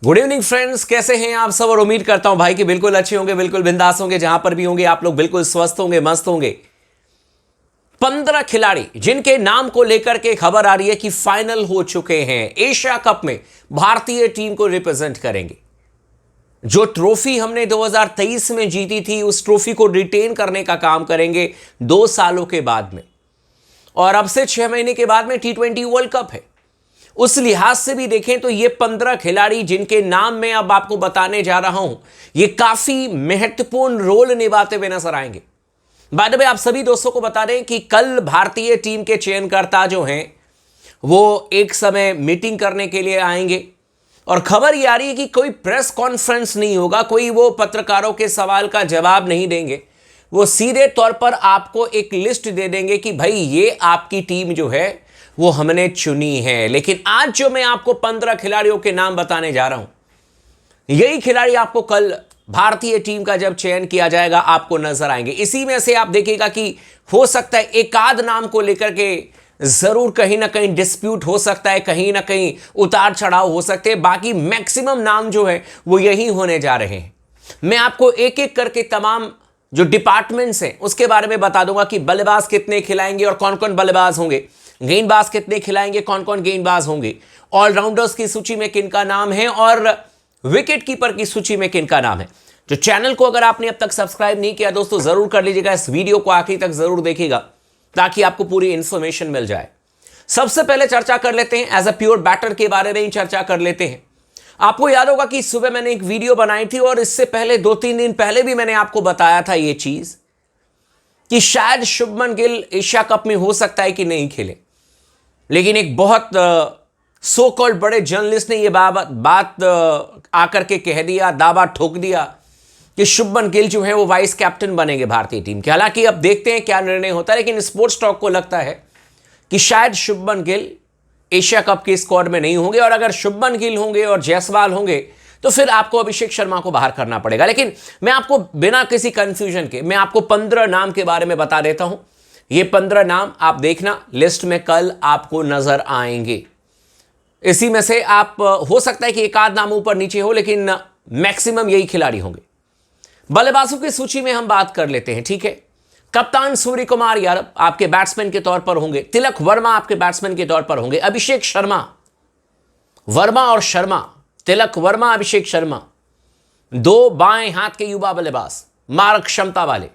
Good evening friends, कैसे हैं आप सब। और उम्मीद करता हूं भाई कि बिल्कुल अच्छे होंगे, बिल्कुल बिंदास होंगे। जहां पर भी होंगे आप लोग बिल्कुल स्वस्थ होंगे, मस्त होंगे। 15 खिलाड़ी जिनके नाम को लेकर के खबर आ रही है कि फाइनल हो चुके हैं, एशिया कप में भारतीय टीम को रिप्रेजेंट करेंगे। जो ट्रॉफी हमने 2023 में जीती थी, उस ट्रॉफी को रिटेन करने का काम करेंगे 2 सालों के बाद में। और अब से 6 महीने के बाद में T20 वर्ल्ड कप है। उस लिहाज से भी देखें तो ये 15 खिलाड़ी जिनके नाम मैं अब आपको बताने जा रहा हूं, ये काफी महत्वपूर्ण रोल निभाते हुए नजर आएंगे। बाय द वे, आप सभी दोस्तों को बता दें कि कल भारतीय टीम के चयनकर्ता जो हैं वो एक समय मीटिंग करने के लिए आएंगे। और खबर ये आ रही है कि कोई प्रेस कॉन्फ्रेंस नहीं होगा, कोई वो पत्रकारों के सवाल का जवाब नहीं देंगे। वो सीधे तौर पर आपको एक लिस्ट दे देंगे कि भाई ये आपकी टीम जो है वो हमने चुनी है। लेकिन आज जो मैं आपको 15 खिलाड़ियों के नाम बताने जा रहा हूं, यही खिलाड़ी आपको कल भारतीय टीम का जब चयन किया जाएगा आपको नजर आएंगे। इसी में से आप देखिएगा कि हो सकता है एक आध नाम को लेकर के जरूर कहीं ना कहीं डिस्प्यूट हो सकता है, कहीं ना कहीं उतार चढ़ाव हो सकते हैं। बाकी मैक्सिमम नाम जो है वो यही होने जा रहे हैं। मैं आपको एक एक करके तमाम जो डिपार्टमेंट्स हैं उसके बारे में बता दूंगा कि बल्लेबाज कितने खिलाएंगे और कौन कौन बल्लेबाज होंगे, गेंदबाज कितने खिलाएंगे, कौन कौन गेंदबाज होंगे, ऑलराउंडर्स की सूची में किनका नाम है और विकेट कीपर की सूची में किनका नाम है। जो चैनल को अगर आपने अब तक सब्सक्राइब नहीं किया दोस्तों, जरूर कर लीजिएगा। इस वीडियो को आखिरी तक जरूर देखिएगा ताकि आपको पूरी इंफॉर्मेशन मिल जाए। सबसे पहले चर्चा कर लेते हैं एज अ प्योर बैटर के बारे में ही चर्चा कर लेते हैं। आपको याद होगा कि सुबह मैंने एक वीडियो बनाई थी और इससे पहले 2-3 दिन पहले भी मैंने आपको बताया था ये चीज कि शायद शुभमन गिल एशिया कप में हो सकता है कि नहीं खेले। लेकिन एक बहुत सो कॉल्ड बड़े जर्नलिस्ट ने यह बात आकर के कह दिया, दावा ठोक दिया कि शुभमन गिल जो है वो वाइस कैप्टन बनेंगे भारतीय टीम के। हालांकि अब देखते हैं क्या निर्णय होता है, लेकिन स्पोर्ट्स टॉक को लगता है कि शायद शुभमन गिल एशिया कप के स्क्वाड में नहीं होंगे। और अगर शुभमन गिल होंगे और जायसवाल होंगे तो फिर आपको अभिषेक शर्मा को बाहर करना पड़ेगा। लेकिन मैं आपको बिना किसी कंफ्यूजन के मैं आपको 15 नाम के बारे में बता देता हूं। ये 15 नाम आप देखना, लिस्ट में कल आपको नजर आएंगे। इसी में से आप हो सकता है कि एक आध नाम ऊपर नीचे हो, लेकिन मैक्सिमम यही खिलाड़ी होंगे। बल्लेबाजों की सूची में हम बात कर लेते हैं, ठीक है। कप्तान सूर्य कुमार यादव आपके बैट्समैन के तौर पर होंगे। तिलक वर्मा आपके बैट्समैन के तौर पर होंगे। अभिषेक शर्मा, वर्मा और शर्मा, तिलक वर्मा, अभिषेक शर्मा, 2 बाएं हाथ के युवा बल्लेबाज, मारक क्षमता वाले,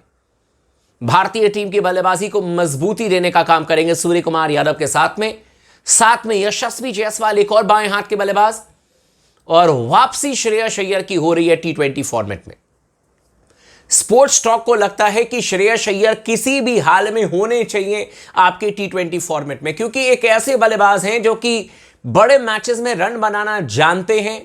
भारतीय टीम की बल्लेबाजी को मजबूती देने का काम करेंगे सूर्य कुमार यादव के साथ में यशस्वी जायसवाल, एक और बाएं हाथ के बल्लेबाज। और वापसी श्रेयस अय्यर की हो रही है T20 फॉर्मेट में। स्पोर्ट्स टॉक को लगता है कि श्रेयस अय्यर किसी भी हाल में होने चाहिए आपके T20 फॉर्मेट में, क्योंकि एक ऐसे बल्लेबाज हैं जो कि बड़े मैचेस में रन बनाना जानते हैं।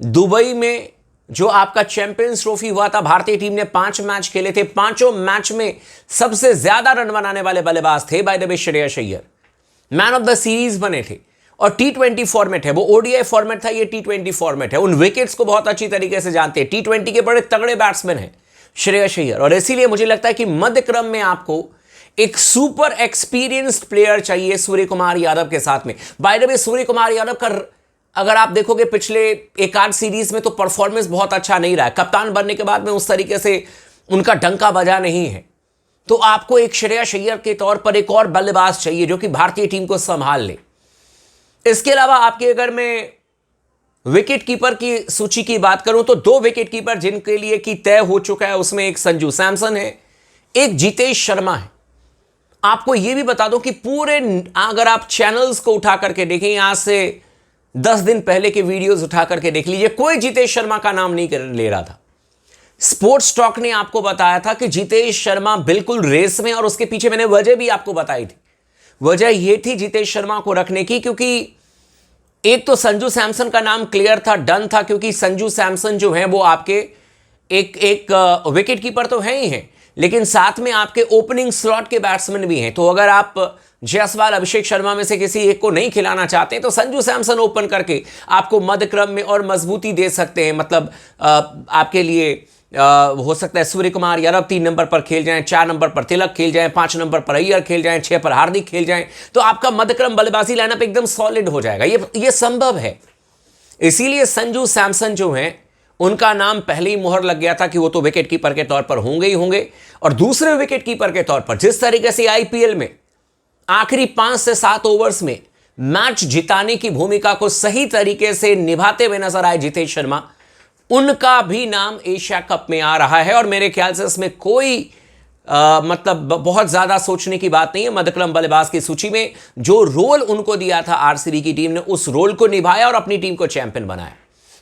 दुबई में जो आपका चैंपियंस ट्रॉफी हुआ था, भारतीय टीम ने 5 मैच खेले थे, 5 मैच में सबसे ज्यादा रन बनाने वाले बल्लेबाज थे by the way Shreyas Iyer. Man of the series बने थे। और T20 फॉर्मेट है, वो ODI फॉर्मेट था, ये T20 फॉर्मेट है। उन विकेट्स को बहुत अच्छी तरीके से जानते हैं। T20 के बड़े तगड़े बैट्समैन हैं श्रेयस अय्यर। और इसीलिए मुझे लगता है कि मध्य क्रम में आपको एक सुपर एक्सपीरियंस्ड प्लेयर चाहिए सूर्य कुमार यादव के साथ में। By the way, Surya Kumar Yadav का अगर आप देखोगे पिछले एक आध सीरीज में तो परफॉर्मेंस बहुत अच्छा नहीं रहा है। कप्तान बनने के बाद में उस तरीके से उनका डंका बजा नहीं है। तो आपको एक श्रेयस अय्यर के तौर पर एक और बल्लेबाज चाहिए जो कि भारतीय टीम को संभाल ले। इसके अलावा आपके अगर मैं विकेट कीपर की सूची की बात करूं तो 2 विकेट कीपर जिनके लिए कि तय हो चुका है, उसमें एक संजू सैमसन है, एक जितेश शर्मा है। आपको यह भी बता दो कि पूरे अगर आप चैनल्स को उठा करके देखें, यहां से 10 दिन पहले के वीडियोस उठा करके देख लीजिए, कोई जितेश शर्मा का नाम नहीं ले रहा था। स्पोर्ट्स टॉक ने आपको बताया था कि जितेश शर्मा बिल्कुल रेस में, और उसके पीछे मैंने वजह भी आपको बताई थी। वजह यह थी जितेश शर्मा को रखने की, क्योंकि एक तो संजू सैमसन का नाम क्लियर था, डन था, क्योंकि संजू सैमसन जो है वो आपके एक विकेट कीपर तो है ही हैं, लेकिन साथ में आपके ओपनिंग स्लॉट के बैट्समैन भी हैं। तो अगर आप जायसवाल, अभिषेक शर्मा में से किसी एक को नहीं खिलाना चाहते तो संजू सैमसन ओपन करके आपको मध्य क्रम में और मजबूती दे सकते हैं। मतलब आपके लिए हो सकता है सूर्य कुमार यादव 3 नंबर पर खेल जाएं, 4 नंबर पर तिलक खेल जाएं, 5 नंबर पर अय्यर खेल जाएं, 6 पर हार्दिक खेल जाएं, तो आपका मध्यक्रम बल्लेबाजी लाइनअप एकदम सॉलिड हो जाएगा। ये संभव है। इसीलिए संजू सैमसन जो हैं उनका नाम पहले ही मुहर लग गया था कि वो तो विकेट कीपर के तौर पर होंगे ही होंगे। और दूसरे विकेट कीपर के तौर पर जिस तरीके से आईपीएल में आखिरी 5 से 7 ओवर्स में मैच जिताने की भूमिका को सही तरीके से निभाते हुए नजर आए जितेश शर्मा, उनका भी नाम एशिया कप में आ रहा है। और मेरे ख्याल से इसमें कोई मतलब बहुत ज्यादा सोचने की बात नहीं है। मध्यक्रम बल्लेबाज की सूची में जो रोल उनको दिया था आरसीबी की टीम ने, उस रोल को निभाया और अपनी टीम को चैंपियन बनाया।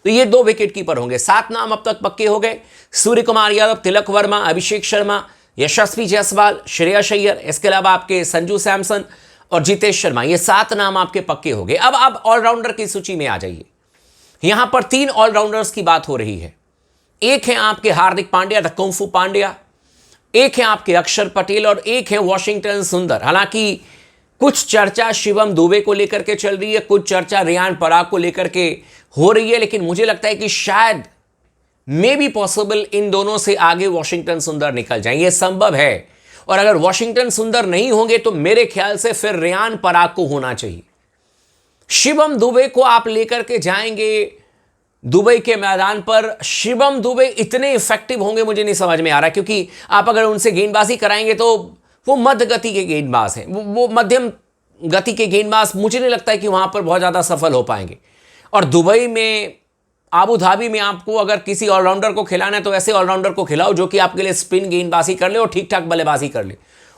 तो ये 2 विकेट कीपर होंगे। 7 नाम अब तक पक्के हो गए। सूर्य कुमार यादव, तिलक वर्मा, अभिषेक शर्मा, यशस्वी जायसवाल, श्रेयस अय्यर, इसके अलावा आपके संजू सैमसन और जितेश शर्मा, ये 7 नाम आपके पक्के हो गए। अब आप ऑलराउंडर की सूची में आ जाइए। यहां पर 3 ऑलराउंडर्स की बात हो रही है। एक है आपके हार्दिक पांड्या, द कुंफू पांड्या, एक है आपके अक्षर पटेल और एक है वॉशिंगटन सुंदर। हालांकि कुछ चर्चा शिवम दुबे को लेकर के चल रही है, कुछ चर्चा रियान पराग को लेकर के हो रही है, लेकिन मुझे लगता है कि शायद मे बी पॉसिबल इन दोनों से आगे वॉशिंगटन सुंदर निकल जाएं। यह संभव है। और अगर वॉशिंगटन सुंदर नहीं होंगे तो मेरे ख्याल से फिर रियान पराग को होना चाहिए। शिवम दुबे को आप लेकर के जाएंगे दुबई के मैदान पर, शिवम दुबे इतने इफेक्टिव होंगे मुझे नहीं समझ में आ रहा, क्योंकि आप अगर उनसे गेंदबाजी कराएंगे तो वो मध्य गति के गेंदबाज हैं, वो मध्यम गति के गेंदबाज, मुझे नहीं लगता है कि वहां पर बहुत ज्यादा सफल हो पाएंगे। और दुबई में, आबू धाबी में आपको अगर किसी ऑलराउंडर को खिलाना है तो ऐसे ऑलराउंडर को खिलाओ जो कि आपके लिए स्पिन गेंदबाजी कर ले और ठीक ठाक बल्लेबाजी कर ले।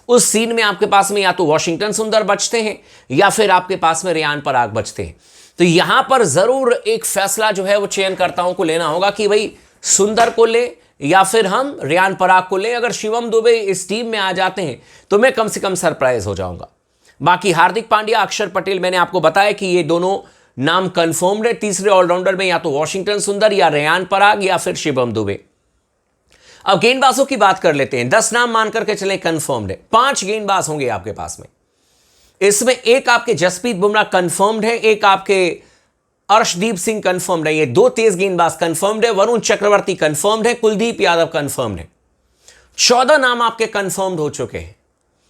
उस सीन में आपके पास में या तो वॉशिंगटन सुंदर बचते हैं या फिर आपके पास में रियान पराग बचते हैं। तो यहां पर जरूर एक फैसला जो है वो चयनकर्ताओं को लेना होगा कि भाई सुंदर को ले या फिर हम रियान पराग को ले। अगर शिवम दुबे इस टीम में आ जाते हैं तो मैं कम से कम सरप्राइज हो जाऊंगा। बाकी हार्दिक पांड्या, अक्षर पटेल, मैंने आपको बताया कि ये दोनों नाम कंफर्म्ड है। तीसरे ऑलराउंडर में या तो वॉशिंगटन सुंदर या रियान पराग या फिर शिवम दुबे। अब गेंदबाजों की बात कर लेते हैं। 10 नाम मान करके चले कंफर्म्ड है। 5 गेंदबाज होंगे आपके पास में। इसमें एक आपके जसप्रीत बुमराह कंफर्म्ड है, एक आपके अर्शदीप सिंह कंफर्म्ड है, ये 2 तेज गेंदबाज कंफर्म्ड है। वरुण चक्रवर्ती कंफर्म्ड है, कुलदीप यादव कंफर्म्ड है। 14 नाम आपके कंफर्म्ड हो चुके हैं,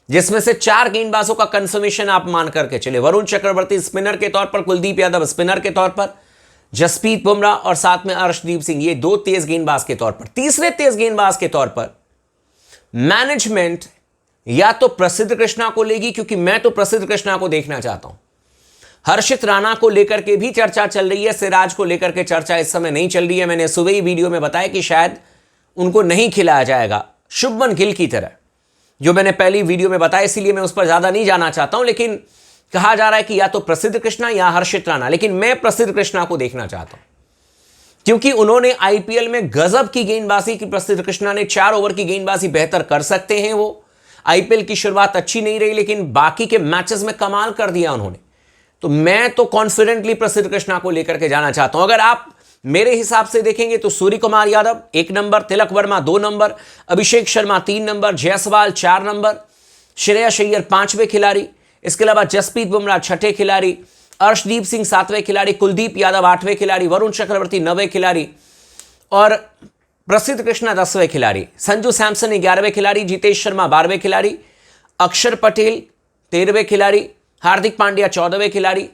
जिसमें से 4 गेंदबाजों का कंफर्मेशन आप मान करके चले। वरुण चक्रवर्ती स्पिनर के तौर पर, कुलदीप यादव स्पिनर के तौर पर, जसप्रीत बुमराह और साथ में अर्शदीप सिंह, ये 2 तेज गेंदबाज के तौर पर। तीसरे तेज गेंदबाज के तौर पर मैनेजमेंट या तो प्रसिद्ध कृष्णा को लेगी, क्योंकि मैं तो प्रसिद्ध कृष्णा को देखना चाहता हूं। हर्षित राणा को लेकर के भी चर्चा चल रही है, सिराज को लेकर के चर्चा इस समय नहीं चल रही है। मैंने सुबह ही वीडियो में बताया कि शायद उनको नहीं खिलाया जाएगा शुभमन गिल की तरह, जो मैंने पहली वीडियो में बताया, इसीलिए मैं उस पर ज्यादा नहीं जाना चाहता हूं। लेकिन कहा जा रहा है कि या तो प्रसिद्ध कृष्णा या हर्षित राणा, लेकिन मैं प्रसिद्ध कृष्णा को देखना चाहता हूं, क्योंकि उन्होंने आईपीएल में गजब की गेंदबाजी की। प्रसिद्ध कृष्णा ने 4 ओवर की गेंदबाजी बेहतर कर सकते हैं। वो आईपीएल की शुरुआत अच्छी नहीं रही, लेकिन बाकी के मैचेस में कमाल कर दिया उन्होंने। तो मैं तो कॉन्फिडेंटली प्रसिद्ध कृष्णा को लेकर के जाना चाहता हूं। अगर आप मेरे हिसाब से देखेंगे तो Surya Kumar Yadav 1 number, Tilak Varma 2 number, Abhishek Sharma 3 number, Jaiswal 4 number, Shreyas Iyer 5वें खिलाड़ी, इसके अलावा जसप्रीत बुमराह 6ठे खिलाड़ी, अर्शदीप सिंह 7वें खिलाड़ी, कुलदीप यादव 8वें खिलाड़ी, वरुण चक्रवर्ती 9वें खिलाड़ी और प्रसिद्ध कृष्णा 10वें खिलाड़ी, संजू सैमसन 11वें खिलाड़ी, जितेश शर्मा 12वें खिलाड़ी, अक्षर पटेल 13वें खिलाड़ी, हार्दिक पांड्या 14वें खिलाड़ी,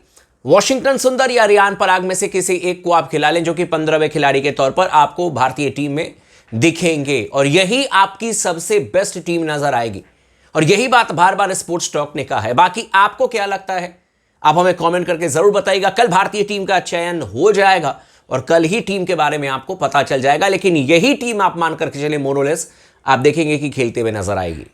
वॉशिंगटन सुंदर या रियान पराग में से किसी एक को आप खिला लें, जो कि 15वें खिलाड़ी के तौर पर आपको भारतीय टीम में दिखेंगे। और यही आपकी सबसे बेस्ट टीम नजर आएगी। और यही बात बार बार स्पोर्ट्स टॉक ने कहा है। बाकी आपको क्या लगता है, आप हमें कमेंट करके जरूर बताइएगा। कल भारतीय टीम का चयन हो जाएगा और कल ही टीम के बारे में आपको पता चल जाएगा, लेकिन यही टीम आप मान करके चले मोरलेस, आप देखेंगे कि खेलते हुए नजर आएगी।